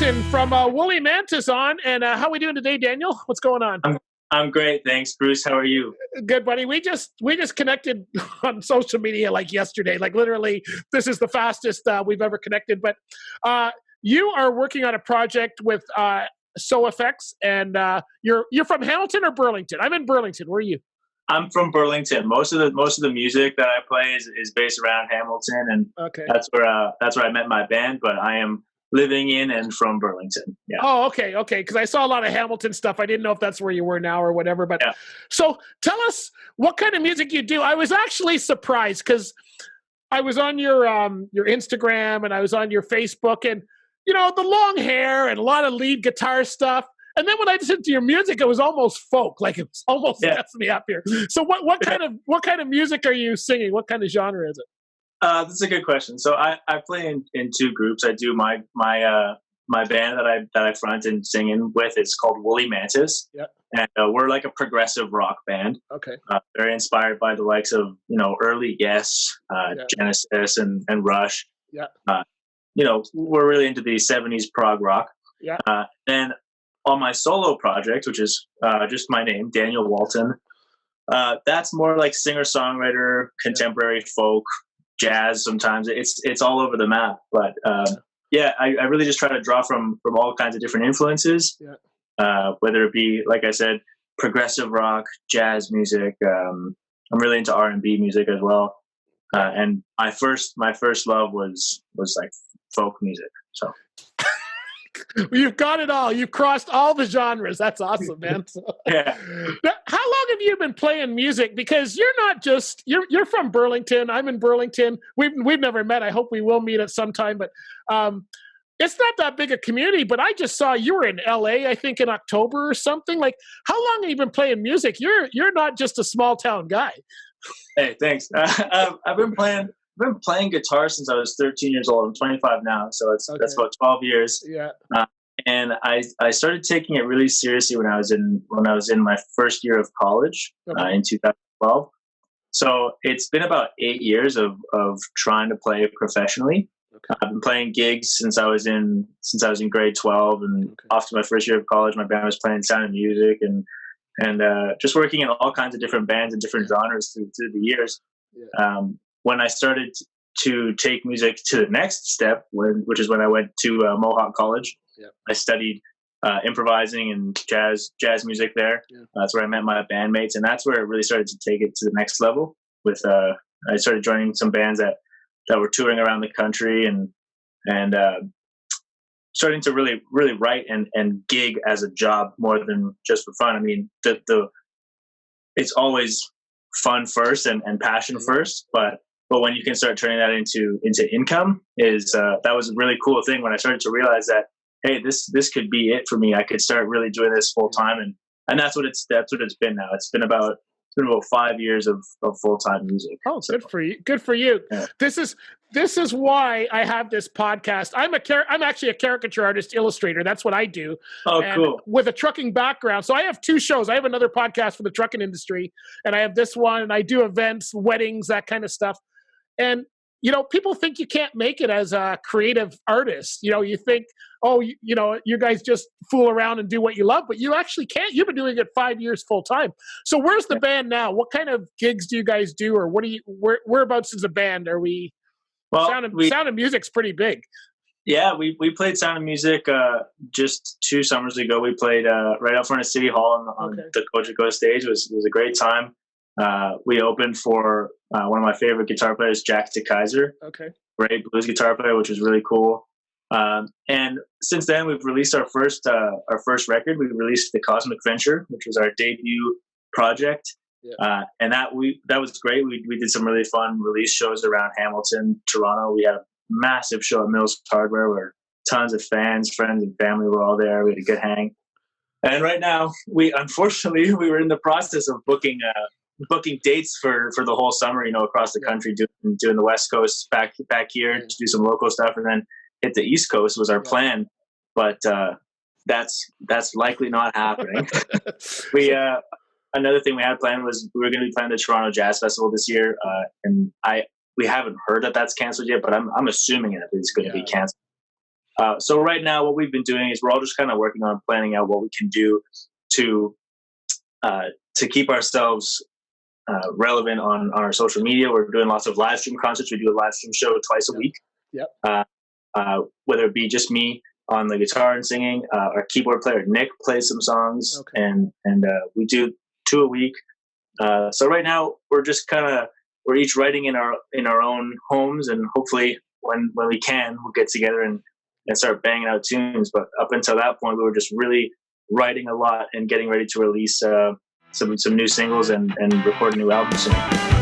Walton from Woolly Mantis on, and how are we doing today, Daniel? What's going on? I'm great, thanks, Bruce. How are you? Good, buddy. We just connected on social media like yesterday. Like literally, this is the fastest we've ever connected. But you are working on a project with SoFX, and you're from Hamilton or Burlington? I'm in Burlington. Where are you? I'm from Burlington. Most of the music that I play is based around Hamilton, and that's where I met my band. But I am living in and from Burlington. Yeah. Oh, okay. Because I saw a lot of Hamilton stuff. I didn't know if that's where you were now or whatever. But yeah. So tell us what kind of music you do. I was actually surprised because I was on your Instagram and I was on your Facebook, and the long hair and a lot of lead guitar stuff. And then when I listened to your music, it was almost folk. Like it was almost messing me up here. So what kind of music are you singing? What kind of genre is it? That's a good question. So I play in two groups. I do my band that I front and sing in with. It's called Woolly Mantis. Yeah. And we're like a progressive rock band. Okay. Very inspired by the likes of early Yes, Genesis and Rush. Yeah. We're really into the 70s prog rock. Yeah. And on my solo project, which is just my name, Daniel Walton, that's more like singer-songwriter, contemporary folk, jazz. Sometimes it's all over the map. But I really just try to draw from all kinds of different influences, whether it be, like I said, progressive rock, jazz music. I'm really into R&B music as well. And my first love was like folk music. So. You've got it all. You've crossed all the genres. That's awesome, man. Yeah. Now, how long have you been playing music? Because you're not just you're from Burlington. I'm in Burlington. We've never met. I hope we will meet at some time. But it's not that big a community. But I just saw you were in LA, I think, in October or something. Like, how long have you been playing music? You're not just a small town guy. Hey, thanks. I've been playing guitar since I was 13 years old. I'm 25 now, so that's about 12 years. Yeah. And I started taking it really seriously when I was in my first year of college in 2012. So it's been about 8 years of trying to play professionally. Okay. I've been playing gigs since I was in grade 12, and after my first year of college, my band was playing Sound of Music and just working in all kinds of different bands and different genres through the years. Yeah. When I started to take music to the next step, which is when I went to Mohawk College, I studied improvising and jazz music there. Yeah. That's where I met my bandmates, and that's where it really started to take it to the next level. With I started joining some bands that were touring around the country and starting to really write and gig as a job more than just for fun. I mean, it's always fun first and passion first, but when you can start turning that into income that was a really cool thing when I started to realize that, hey, this could be it for me. I could start really doing this full time, and that's what it's been now. It's been about 5 years of full-time music. Oh, so, good for you. Yeah. This is why I have this podcast. I'm actually a caricature artist, illustrator. That's what I do. Oh, cool. With a trucking background. So I have two shows. I have another podcast for the trucking industry, and I have this one, and I do events, weddings, that kind of stuff. And people think you can't make it as a creative artist. You think, you guys just fool around and do what you love, but you actually can't. You've been doing it 5 years full time. So where's the band now? What kind of gigs do you guys do, or whereabouts is the band? Are we? Well, Sound of Music's pretty big. Yeah, we played Sound of Music just 2 summers ago. We played right out front of City Hall on the Coach stage. It was a great time. We opened for one of my favorite guitar players, Jack DeKaiser. Okay. Great blues guitar player, which was really cool. And since then, we've released our first record. We released The Cosmic Venture, which was our debut project. Yeah. And that was great. We did some really fun release shows around Hamilton, Toronto. We had a massive show at Mills Hardware where tons of fans, friends, and family were all there. We had a good hang. And right now, we were in the process of booking dates for the whole summer, across the country, doing the West Coast back here to do some local stuff, and then hit the East Coast was our plan. But that's likely not happening. Another thing we had planned was we were going to be playing the Toronto Jazz Festival this year, and we haven't heard that that's canceled yet, but I'm assuming it's going to be canceled. So right now, what we've been doing is we're all just kind of working on planning out what we can do to keep ourselves relevant on our social media. We're doing lots of live stream concerts. We do a live stream show twice a week. Yep. Whether it be just me on the guitar and singing, our keyboard player Nick plays some songs, and we do 2 a week. So right now we're just we're each writing in our own homes, and hopefully when we can, we'll get together and start banging out tunes. But up until that point, we were just really writing a lot and getting ready to release some new singles and record a new album soon.